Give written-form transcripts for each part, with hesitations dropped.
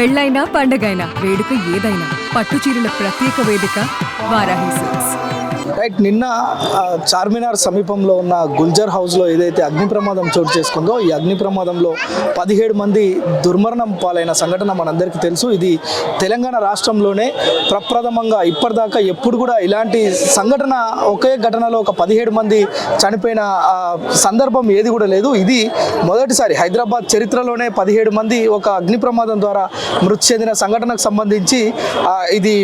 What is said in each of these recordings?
పెళ్ళైనా పండగైనా వేడుక ఏదైనా పట్టు చీరల ప్రత్యేక వేదిక వారాహి సిల్క్స్. రైట్, నిన్న చార్మినార్ సమీపంలో ఉన్న గుల్జర్ హౌస్లో ఏదైతే అగ్ని ప్రమాదం చోటు చేసుకుందో ఈ అగ్ని ప్రమాదంలో 17 మంది దుర్మరణం పాలైన సంఘటన మనందరికీ తెలుసు. ఇది తెలంగాణ రాష్ట్రంలోనే ప్రప్రథమంగా ఇప్పటిదాకా ఎప్పుడు కూడా ఇలాంటి సంఘటన ఒకే ఘటనలో ఒక 17 మంది చనిపోయిన సందర్భం ఏది కూడా లేదు. ఇది మొదటిసారి హైదరాబాద్ చరిత్రలోనే 17 మంది ఒక అగ్ని ప్రమాదం ద్వారా మృతి చెందిన సంఘటనకు సంబంధించి ఇది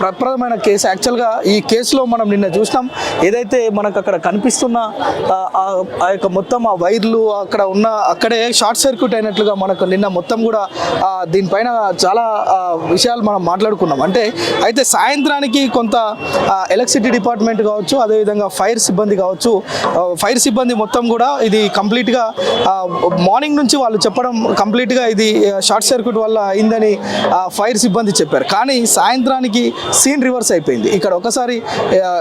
ప్రప్రథమైన కేసు. యాక్చువల్గా ఈ కేసులో మనం నిన్న చూసినాం, ఏదైతే మనకు అక్కడ కనిపిస్తున్న ఆ యొక్క మొత్తం ఆ వైర్లు అక్కడ ఉన్న అక్కడే షార్ట్ సర్క్యూట్ అయినట్లుగా మనకు నిన్న మొత్తం కూడా దీనిపైన చాలా విషయాలు మనం మాట్లాడుకున్నాం. అయితే సాయంత్రానికి కొంత ఎలక్ట్రిసిటీ డిపార్ట్మెంట్ కావచ్చు, అదేవిధంగా ఫైర్ సిబ్బంది కావచ్చు, ఫైర్ సిబ్బంది మొత్తం కూడా ఇది కంప్లీట్గా మార్నింగ్ నుంచి వాళ్ళు చెప్పడం కంప్లీట్గా ఇది షార్ట్ సర్క్యూట్ వల్ల అయిందని ఫైర్ సిబ్బంది చెప్పారు. కానీ సాయంత్రానికి సీన్ రివర్స్ అయిపోయింది. ఇక్కడ ఒకసారి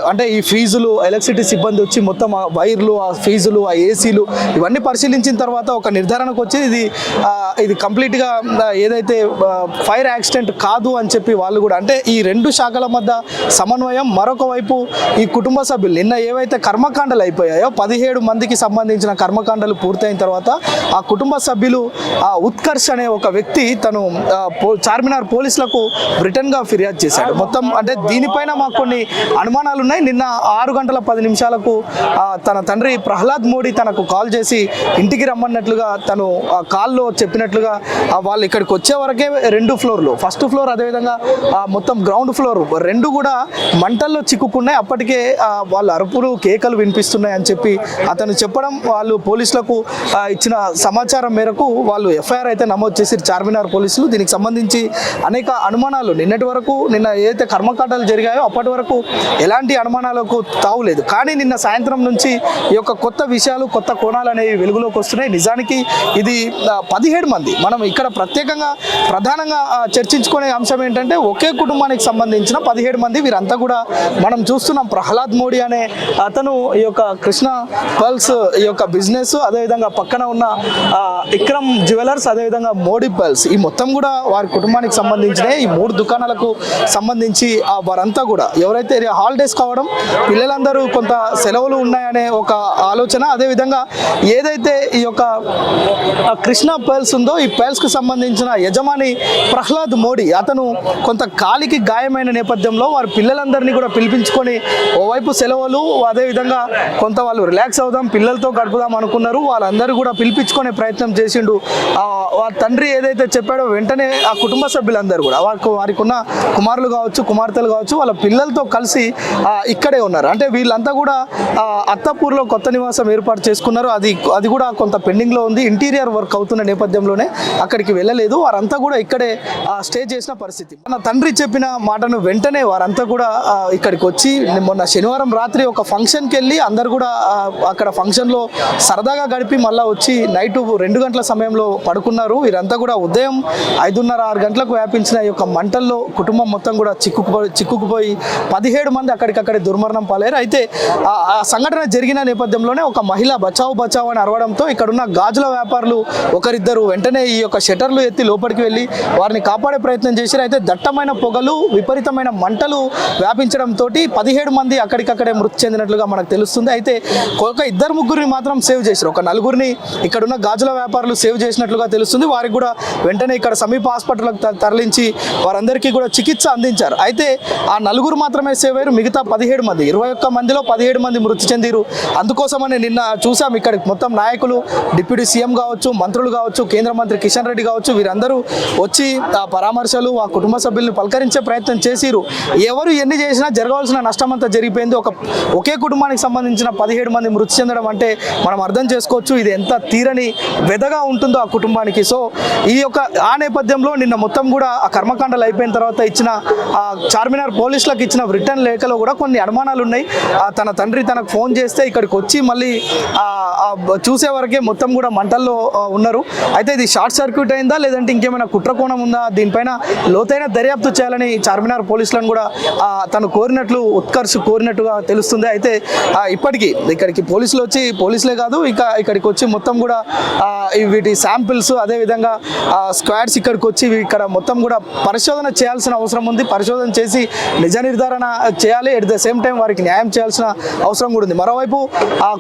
అంటే ఈ ఫీజులు ఎలక్ట్రిసిటీ సిబ్బంది వచ్చి మొత్తం ఆ వైర్లు, ఆ ఫీజులు, ఆ ఏసీలు ఇవన్నీ పరిశీలించిన తర్వాత ఒక నిర్ధారణకు వచ్చి ఇది కంప్లీట్గా ఏదైతే ఫైర్ యాక్సిడెంట్ కాదు అని చెప్పి వాళ్ళు కూడా, అంటే ఈ రెండు శాఖల మధ్య సమన్వయం. మరొక వైపు ఈ కుటుంబ సభ్యులు నిన్న ఏవైతే కర్మకాండలు అయిపోయాయో 17 మందికి సంబంధించిన కర్మకాండలు పూర్తయిన తర్వాత ఆ కుటుంబ సభ్యులు ఉత్కర్ష్ అనే ఒక వ్యక్తి తను చార్మినార్ పోలీసులకు రిటర్న్గా ఫిర్యాదు చేశాడు. మొత్తం అంటే దీనిపైన మాకు కొన్ని అనుమానాలు ఉన్నాయి. నిన్న 6 గంటల 10 నిమిషాలకు తన తండ్రి ప్రహ్లాద్ మోడీ తనకు కాల్ చేసి ఇంటికి రమ్మన్నట్లుగా తను కాల్లో చెప్పినట్లుగా వాళ్ళు ఇక్కడికి వచ్చే వరకే 2 ఫ్లోర్లు, ఫస్ట్ ఫ్లోర్ అదేవిధంగా మొత్తం గ్రౌండ్ ఫ్లోర్ 2 కూడా మంటల్లో చిక్కుకున్నాయి. అప్పటికే వాళ్ళ అరుపులు, కేకలు వినిపిస్తున్నాయి అని చెప్పి అతను చెప్పడం, వాళ్ళు పోలీసులకు ఇచ్చిన సమాచారం మేరకు వాళ్ళు ఎఫ్ఐఆర్ అయితే నమోదు చేసి చార్మినార్ పోలీసులు. దీనికి సంబంధించి అనేక అనుమానాలు నిన్న ఏదైతే కర్మకాండాలు జరిగాయో అప్పటి వరకు ఎలాంటి అనుమానాలకు తావులేదు. కానీ నిన్న సాయంత్రం నుంచి ఈ యొక్క కొత్త విషయాలు, కొత్త కోణాలు అనేవి వెలుగులోకి వస్తున్నాయి. నిజానికి ఇది 17 మంది. మనం ఇక్కడ ప్రధానంగా చర్చించుకునే అంశం ఏంటంటే ఒకే కుటుంబానికి సంబంధించిన 17 మంది. వీరంతా కూడా మనం చూస్తున్నాం. ప్రహ్లాద్ మోడీ అనే అతను ఈ యొక్క కృష్ణ పర్ల్స్ ఈ యొక్క బిజినెస్, అదేవిధంగా పక్కన ఉన్న ఇక్రమ్ జ్యువెలర్స్, అదేవిధంగా మోడీ పర్ల్స్, ఈ మొత్తం కూడా వారి కుటుంబానికి సంబంధించిన ఈ 3 దుకాణాలకు సంబంధించి వారంతా కూడా ఎవరైతే హాలిడేస్ కావడం, పిల్లలందరూ కొంత సెలవులు ఉన్నాయనే ఒక ఆలోచన, అదేవిధంగా ఏదైతే ఈ యొక్క కృష్ణ పర్ల్స్ ఉందో ఈ పర్ల్స్కి సంబంధించిన యజమాని ప్రహ్లాద్ మోడీ అతను కొంత కాలికి గాయమైన నేపథ్యంలో వారి పిల్లలందరినీ కూడా పిలిపించుకొని ఓవైపు సెలవులు, అదేవిధంగా కొంత వాళ్ళు రిలాక్స్ అవుదాం, పిల్లలతో గడుపుదాం అనుకున్నారు. వాళ్ళందరూ కూడా పిలిపించుకునే ప్రయత్నం చేసిండు. వారి తండ్రి ఏదైతే చెప్పాడో వెంటనే ఆ కుటుంబ సభ్యులందరూ కూడా వారికి ఉన్న కుమారులు కావచ్చు, కుమార్తెలు కావచ్చు, వాళ్ళ పిల్లలతో కలిసి ఇక్కడే ఉన్నారు. అంటే వీళ్ళంతా కూడా అత్తాపూర్లో కొత్త నివాసం ఏర్పాటు చేసుకున్నారు. అది కూడా కొంత పెండింగ్లో ఉంది. ఇంటీరియర్ వర్క్ అవుతున్న నేపథ్యంలోనే అక్కడికి వెళ్ళలేదు. వారంతా కూడా ఇక్కడే స్టే చేసిన పరిస్థితి. మన తండ్రి చెప్పిన మాటను వెంటనే వారంతా కూడా ఇక్కడికి వచ్చి మొన్న శనివారం రాత్రి ఒక ఫంక్షన్కి వెళ్ళి అందరు కూడా అక్కడ ఫంక్షన్లో సరదాగా గడిపి మళ్ళీ వచ్చి నైట్ 2 గంటల సమయంలో పడుకున్నారు. వీరంతా కూడా ఉదయం 5:30-6 గంటలకు వ్యాపించిన ఈ యొక్క మంటల్లో కుటుంబం మొత్తం కూడా చిక్కుకుపోయి 17 మంది అక్కడికక్కడే దుర్మరణం పాలయ్యారు. అయితే ఆ సంఘటన జరిగిన నేపథ్యంలోనే ఒక మహిళ బచావ్ అని అరవడంతో ఇక్కడున్న గాజుల వ్యాపారులు ఒకరిద్దరు వెంటనే ఈ యొక్క షట్టర్లు ఎత్తి లోపలికి వెళ్ళి వారిని కాపాడే ప్రయత్నం చేశారు. అయితే దట్టమైన పొగలు, విపరీతమైన మంటలు వ్యాపించడంతో 17 మంది అక్కడికక్కడే మృతి చెందినట్లుగా మనకు తెలుస్తుంది. అయితే ఒక 2-3 మాత్రం సేవ్ చేశారు. ఒక 4 ఇక్కడున్న గాజుల వ్యాపారులు సేవ్ చేసినట్లుగా తెలుస్తుంది. వారికి కూడా వెంటనే ఇక్కడ సమీప హాస్పిటల్కి తరలించి వారందరికీ కూడా చికిత్స అందించారు. అయితే ఆ 4 మాత్రమే సేవ్ అయ్యారు. మిగతా 17 మంది, 21 మందిలో 17 మంది మృతి చెందిరు. అందుకోసమని నిన్న చూసాం ఇక్కడ మొత్తం నాయకులు, డిప్యూటీ సీఎం కావచ్చు, మంత్రులు కావచ్చు, కేంద్ర మంత్రి కిషన్ రెడ్డి కావచ్చు, వీరందరూ వచ్చి ఆ పరామర్శలు, ఆ కుటుంబ సభ్యులను పలకరించే ప్రయత్నం చేసిరు. ఎవరు ఎన్ని చేసినా జరగవలసిన నష్టం అంతా జరిగిపోయింది. ఒకే కుటుంబానికి సంబంధించిన 17 మంది మృతి చెందడం అంటే మనం అర్థం చేసుకోవచ్చు ఇది ఎంత తీరని వెదగా ఉంటుందో ఆ కుటుంబానికి. సో ఆ నేపథ్యంలో నిన్న మొత్తం కూడా ఆ కర్మకాండలు అయిపోయిన తర్వాత ఇచ్చిన చార్మినార్ పోలీసులకు ఇచ్చిన రిటర్న్ లేఖలో కూడా కొన్ని కొన్ని అనుమానాలు ఉన్నాయి. తన తండ్రి తనకు ఫోన్ చేస్తే ఇక్కడికి వచ్చి మళ్ళీ చూసే వరకే మొత్తం కూడా మంటల్లో ఉన్నారు. అయితే ఇది షార్ట్ సర్క్యూట్ అయిందా లేదంటే ఇంకేమైనా కుట్రకోణం ఉందా, దీనిపైన లోతైన దర్యాప్తు చేయాలని చార్మినార్ పోలీసులను కూడా తను కోరినట్లు ఉత్కర్ష్ కోరినట్టుగా తెలుస్తుంది. అయితే ఇప్పటికీ ఇక్కడికి పోలీసులు వచ్చి, పోలీసులే కాదు ఇక్కడికి వచ్చి మొత్తం కూడా వీటి శాంపిల్స్, అదేవిధంగా స్క్వాడ్స్ ఇక్కడికి వచ్చి ఇక్కడ మొత్తం కూడా పరిశోధన చేయాల్సిన అవసరం ఉంది. పరిశోధన చేసి నిజ నిర్ధారణ చేయాలి. ఎట్ ద సేమ్ టైం వారికి న్యాయం చేయాల్సిన అవసరం కూడా ఉంది. మరోవైపు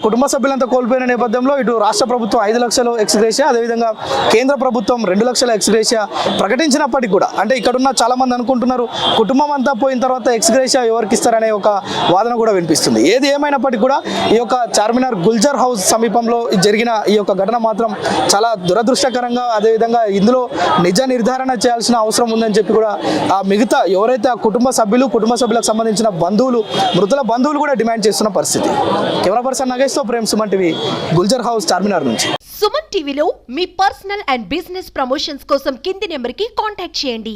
కుటుంబ సభ్యులంతా కోల్పోయిన నేపథ్యంలో ఇటు రాష్ట్ర ప్రభుత్వం 5 లక్షలు ఎక్స్గ్రేషియా, అదేవిధంగా కేంద్ర ప్రభుత్వం 2 లక్షల ఎక్స్గ్రేషియా ప్రకటించినప్పటికీ కూడా, అంటే ఇక్కడున్న చాలా మంది అనుకుంటున్నారు కుటుంబం అంతా పోయిన తర్వాత ఎక్స్గ్రేషియా ఎవరికి ఇస్తారనే ఒక వాదన కూడా వినిపిస్తుంది. ఏది ఏమైనప్పటికీ కూడా ఈ యొక్క చార్మినార్ గుల్జర్ హౌస్ సమీపంలో జరిగిన ఈ యొక్క ఘటన మాత్రం చాలా దురదృష్టకరంగా, అదేవిధంగా ఇందులో నిజ నిర్ధారణ చేయాల్సిన అవసరం ఉందని చెప్పి కూడా మిగతా ఎవరైతే ఆ కుటుంబ సభ్యులకు సంబంధించిన బంధువులు, మృతుల బంధువులు కూడా డిమాండ్ చేస్తున్న పరిస్థితి. కెమెరా పర్సన్ నాగేష్తో ప్రేమ్, సుమన్ టీవీ, గుల్జర్ హౌస్, చార్మినార్ నుంచి. సుమన్ టీవీలో మీ పర్సనల్ అండ్ బిజినెస్ ప్రమోషన్స్ కోసం కింది నెంబర్కి కాంటాక్ట్ చేయండి.